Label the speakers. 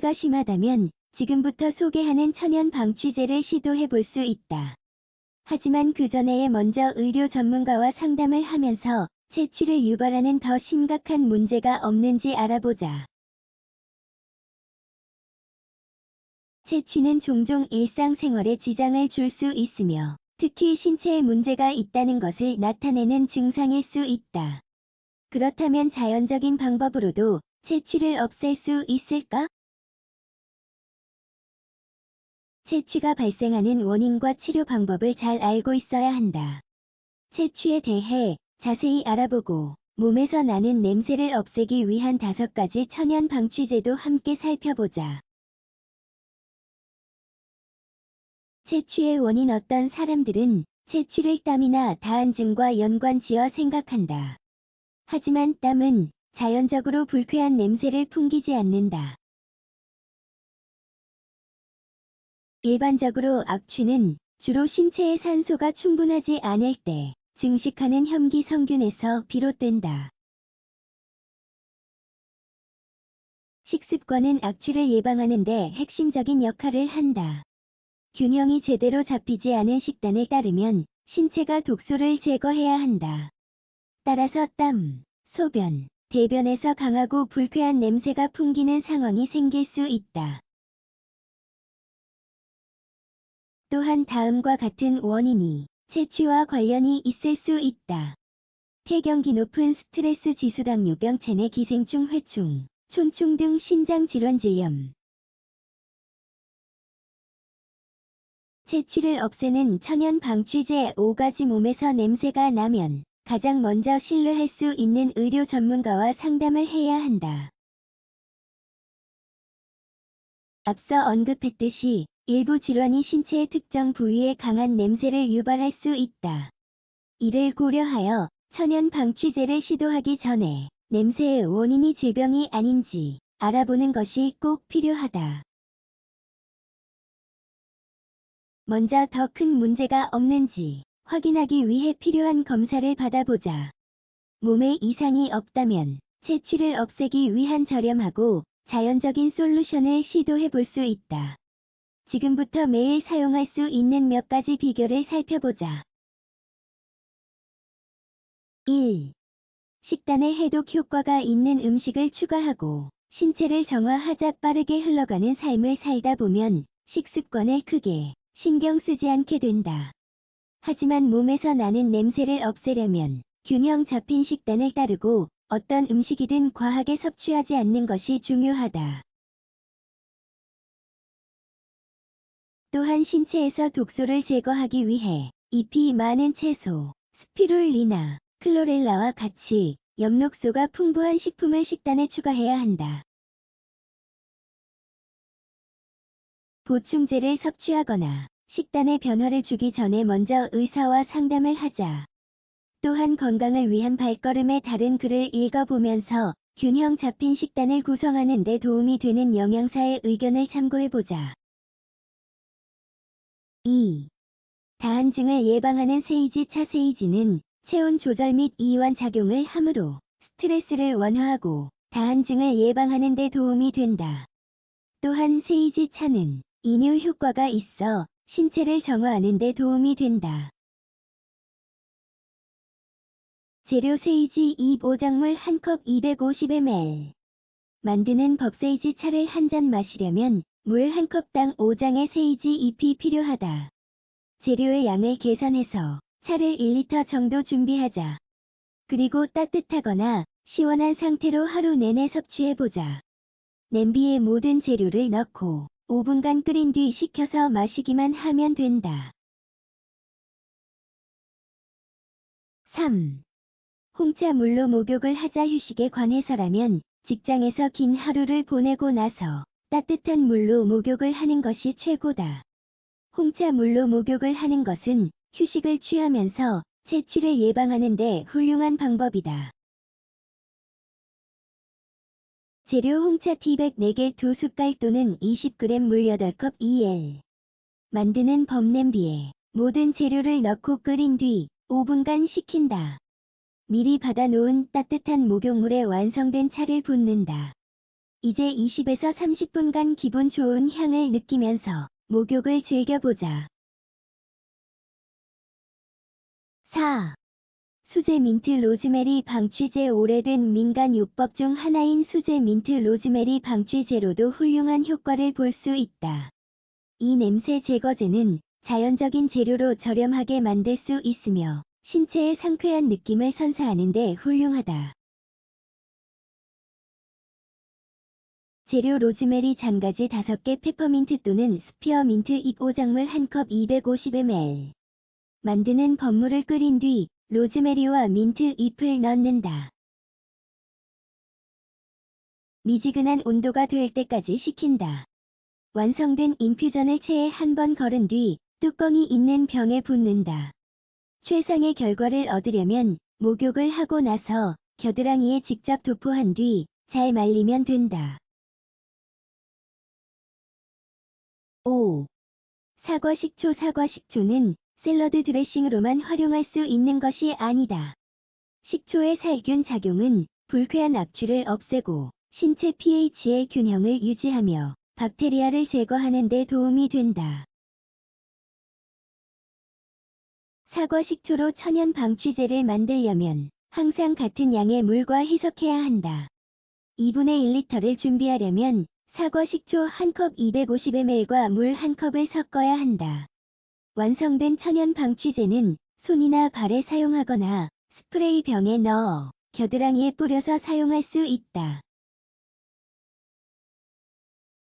Speaker 1: 문제가 심하다면 지금부터 소개하는 천연 방취제를 시도해 볼 수 있다. 하지만 그 전에 먼저 의료 전문가와 상담을 하면서 채취를 유발하는 더 심각한 문제가 없는지 알아보자. 채취는 종종 일상생활에 지장을 줄 수 있으며 특히 신체에 문제가 있다는 것을 나타내는 증상일 수 있다. 그렇다면 자연적인 방법으로도 채취를 없앨 수 있을까? 채취가 발생하는 원인과 치료 방법을 잘 알고 있어야 한다. 채취에 대해 자세히 알아보고 몸에서 나는 냄새를 없애기 위한 5가지 천연 방취제도 함께 살펴보자. 채취의 원인. 어떤 사람들은 채취를 땀이나 다한증과 연관지어 생각한다. 하지만 땀은 자연적으로 불쾌한 냄새를 풍기지 않는다. 일반적으로 악취는 주로 신체에 산소가 충분하지 않을 때 증식하는 혐기성균에서 비롯된다. 식습관은 악취를 예방하는 데 핵심적인 역할을 한다. 균형이 제대로 잡히지 않은 식단에 따르면 신체가 독소를 제거해야 한다. 따라서 땀, 소변, 대변에서 강하고 불쾌한 냄새가 풍기는 상황이 생길 수 있다. 또한 다음과 같은 원인이 채취와 관련이 있을 수 있다. 폐경기, 높은 스트레스 지수, 당뇨병, 체내 기생충, 회충, 촌충 등 신장질환, 질염. 채취를 없애는 천연 방취제 5가지. 몸에서 냄새가 나면 가장 먼저 신뢰할 수 있는 의료 전문가와 상담을 해야 한다. 앞서 언급했듯이 일부 질환이 신체의 특정 부위에 강한 냄새를 유발할 수 있다. 이를 고려하여 천연 방취제를 시도하기 전에 냄새의 원인이 질병이 아닌지 알아보는 것이 꼭 필요하다. 먼저 더 큰 문제가 없는지 확인하기 위해 필요한 검사를 받아보자. 몸에 이상이 없다면 채취를 없애기 위한 저렴하고 자연적인 솔루션을 시도해 볼 수 있다. 지금부터 매일 사용할 수 있는 몇 가지 비결을 살펴보자. 1. 식단에 해독 효과가 있는 음식을 추가하고 신체를 정화하자. 빠르게 흘러가는 삶을 살다 보면 식습관을 크게 신경 쓰지 않게 된다. 하지만 몸에서 나는 냄새를 없애려면 균형 잡힌 식단을 따르고 어떤 음식이든 과하게 섭취하지 않는 것이 중요하다. 또한 신체에서 독소를 제거하기 위해 잎이 많은 채소, 스피룰리나, 클로렐라와 같이 엽록소가 풍부한 식품을 식단에 추가해야 한다. 보충제를 섭취하거나 식단에 변화를 주기 전에 먼저 의사와 상담을 하자. 또한 건강을 위한 발걸음의 다른 글을 읽어보면서 균형 잡힌 식단을 구성하는 데 도움이 되는 영양사의 의견을 참고해보자. 2. 다한증을 예방하는 세이지 차. 세이지는 체온 조절 및 이완 작용을 하므로 스트레스를 완화하고 다한증을 예방하는 데 도움이 된다. 또한 세이지 차는 이뇨 효과가 있어 신체를 정화하는 데 도움이 된다. 재료 세이지 잎 5작물 1컵 250ml. 만드는 법. 세이지 차를 한 잔 마시려면 물 1컵당 5장의 세이지 잎이 필요하다. 재료의 양을 계산해서 차를 1리터 정도 준비하자. 그리고 따뜻하거나 시원한 상태로 하루 내내 섭취해보자. 냄비에 모든 재료를 넣고 5분간 끓인 뒤 식혀서 마시기만 하면 된다. 3. 홍차 물로 목욕을 하자. 휴식에 관해서라면 직장에서 긴 하루를 보내고 나서 따뜻한 물로 목욕을 하는 것이 최고다. 홍차 물로 목욕을 하는 것은 휴식을 취하면서 채취를 예방하는 데 훌륭한 방법이다. 재료 홍차 티백 4개 2숟갈 또는 20g 물 8컵 2L. 만드는 법. 냄비에 모든 재료를 넣고 끓인 뒤 5분간 식힌다. 미리 받아놓은 따뜻한 목욕물에 완성된 차를 붓는다. 이제 20에서 30분간 기분 좋은 향을 느끼면서 목욕을 즐겨보자. 4. 수제 민트 로즈메리 방취제. 오래된 민간 요법 중 하나인 수제 민트 로즈메리 방취제로도 훌륭한 효과를 볼 수 있다. 이 냄새 제거제는 자연적인 재료로 저렴하게 만들 수 있으며 신체의 상쾌한 느낌을 선사하는 데 훌륭하다. 재료 로즈메리 장가지 5개, 페퍼민트 또는 스피어민트 잎, 오작물 1컵 250ml. 만드는 법. 물을 끓인 뒤 로즈메리와 민트 잎을 넣는다. 미지근한 온도가 될 때까지 식힌다. 완성된 인퓨전을 체에 한번 걸은 뒤 뚜껑이 있는 병에 붓는다. 최상의 결과를 얻으려면 목욕을 하고 나서 겨드랑이에 직접 도포한 뒤 잘 말리면 된다. 5. 사과 식초. 사과 식초는 샐러드 드레싱으로만 활용할 수 있는 것이 아니다. 식초의 살균 작용은 불쾌한 악취를 없애고 신체 pH의 균형을 유지하며 박테리아를 제거하는 데 도움이 된다. 사과 식초로 천연 방취제를 만들려면 항상 같은 양의 물과 희석해야 한다. 2분의 1리터를 준비하려면 사과 식초 1컵 250ml과 물 1컵을 섞어야 한다. 완성된 천연 방취제는 손이나 발에 사용하거나 스프레이 병에 넣어 겨드랑이에 뿌려서 사용할 수 있다.